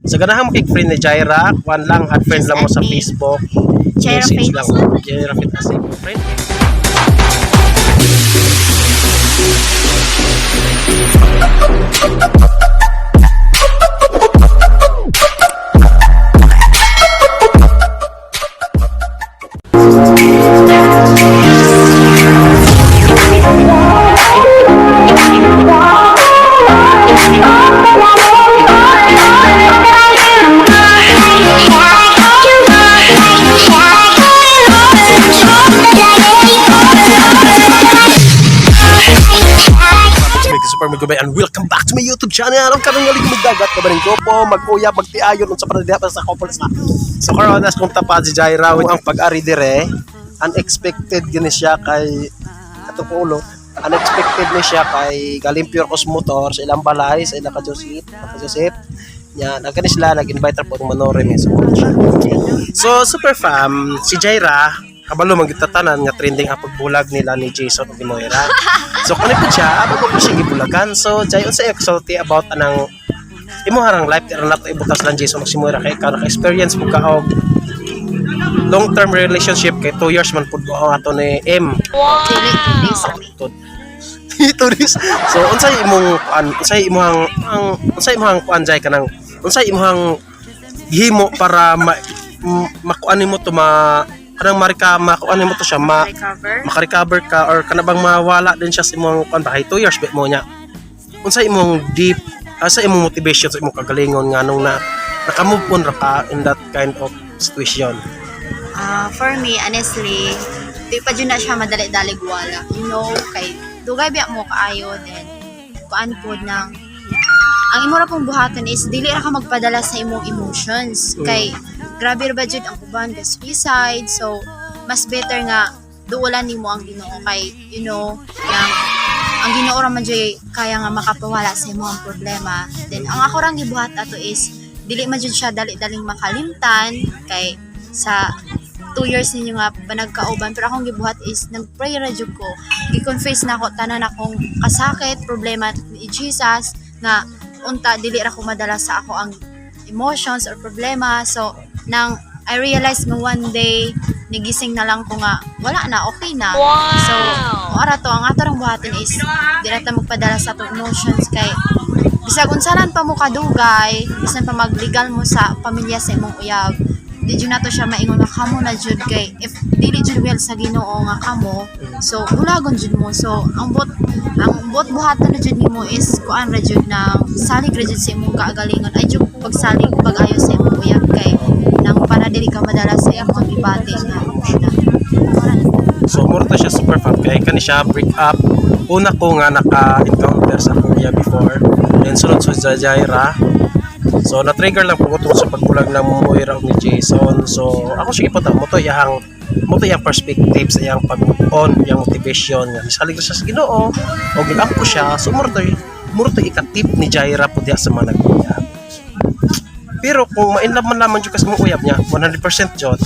Sa ganahang makik-friend ni Jaira, kuan lang, add friend lang mo sa Facebook. Jaira Message Faith. lang. Jaira Faith as a friend. Super Megabay and welcome back to my YouTube channel. Ang karong ngalig magdagat ka ba rin grupo, mag-uyab, magtiayon unsa pa na sa couple sa. So karon nas kung tapad si Jaira ang pag-ari dire, unexpected gini siya kay atong ulo. Unexpected ni siya kay galing Pure Cos Motor sa ilang balay, sa ilang Joseph. Nya nagkani sila nag-invite ra po ng manore may support siya. So super fam, si Jaira kabalo magitatanan nga trending ang pagbulag nila ni Jason ug ni Moira. So kani po siya, ako po siya gibulagan. So Jay unsa exalty about anang imo harang life ra nato ibutas lang Jason ug si Moira kay ka-experience mo ka og long term relationship kay 2 years man pud ang ato ni M. Dili, Ito dis. So unsay imong unsay imong kuan Jay kanang unsay imong gihimo para makuan nimo to kanang makuan mo to siya maka-recover ka or kana bang mawala din siya sa imong kuan ba 2 years bet mo nya unsa imong deep sa imong motivation sa imong kagalingon nganong na naka-move on ra ka in that kind of situation. For me, honestly, di pa dyan na siya madali-dalig wala. You know, kay dugay biya mo kaayo, then kuan po ng ang imo ra pong buhaton is dili ra ka magpadala sa imong emotions. Kay grabe ra budget ang uban ga suicide, so mas better nga duulan nimo ang Ginoo kay you know yang ang Ginoo ra man jay kaya nga makapawala sa imong problema. Then ang ako rang gibuhat ato is dili man jud siya dali-daling makalimtan kay sa 2 years ninyo nga panagkauban, pero akong gibuhat is nagpray ra jud ko, gi-confess na ako tanan akong kasakit problema ni Jesus nga unta dili ra ko madala sa ako ang emotions or problema. So nang I realized nga one day nigising na lang ko nga wala na, okay na. So ara to ang ato rang buhaton is dili ta magpadala sa atong emotions kay bisag unsalan pa mo kadugay, bisan pa maglegal mo sa pamilya sa imong uyab, di jud nato siya maingon nga kamo na jud kay if dili jud well sa Ginoo nga kamo, so bulagon jud mo. So ang bot buhaton na jud nimo is kuan ra jud na salig ra jud sa imong kaagalingon, ay jud pagsalig pag-ayo sa imong uyab kay nang para dili ka madala sa imong gibati nga emotional. So mura ta siya super fan kay kani siya break up. Una ko nga naka-encounter sa kuya before, then sunod sa Jaira. So na-trigger lang po ko sa pagbulag ng Moira ni Jason. So ako sige po mo to iyang perspective sa iyang pag-on, iyang motivation nga misalig siya sa Ginoo o gid ko siya. So mura to ikatip ni Jaira po diha sa mga naguyab. Pero kung ma-inlove man lamang jud ka sa mga uyab niya 100% jud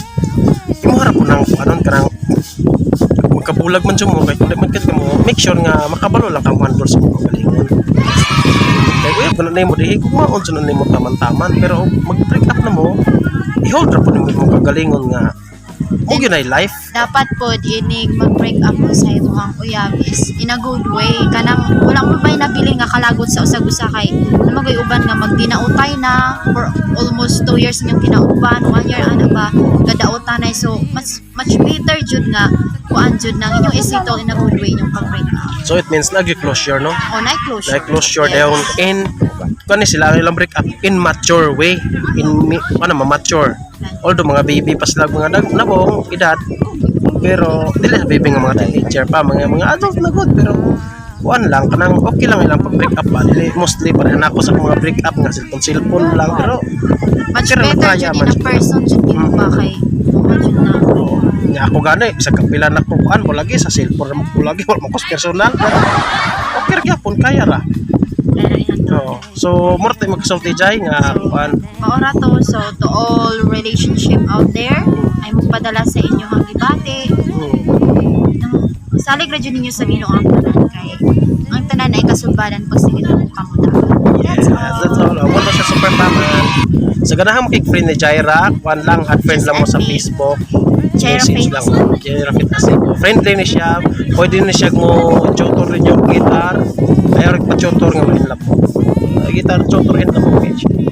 imo ra po nang anon kanang magkabulag man jud mo kay kun man ka mo make sure nga makabalo lang ka handle sa mga kagalingon. Kaya kung na mo dihi kung maon sa nimo taman-taman pero mag-break up na mo i-hold ra po nimo imong kagalingon nga mo ginay life. Dapat po inig mag-break up mo sa imong uyab is in a good way, kanang wala mo ba nabili nga kalagot sa usag-usa kay namagay uban nga magdinautay na for almost 2 years ninyong kinauban, 1 year ana ba kadautanay. So much better jud nga kuan jud nang inyong isettle in a good way inyong pag-break up. So it means nag-closure no? O na-closure. Na-closure dayon in kani sila ang ilang break up in mature way, in mature. Although mga baby pa sila mga nabong edad, pero dili na baby nga mga teenager pa, mga adult na good, pero kuan lang kanang okay lang ilang pag break up ba, dili mostly parehan ako sa mga break up nga cellphone lang, pero much better jud in a person jud mo ba kay jud na. Nya ako gani sa kapila na ko kuan mo lagi sa cellphone mo lagi wala mo ko personal, okay ra gyapon kaya ra. So more tayo magsulti jay nga kuan maora to. So to all relationship out there, ay magpadala sa inyo ang gibati. Salig ra jud ninyo sa Ginoo ang tanan kay ang tanan ay kasugbanan pag sige mo kamo dapat. That's all. I want to sa super Sa ganahang makik-friend ni Jaira, kuan lang, add friend lang mo sa Facebook. Jaira Message Fitness. lang. Jaira Fitness. Friendly ni siya. Pwede na siya mo tutor rin yung guitar. Ayaw rin pa tutor nga mo in love. Guitar tutor in love.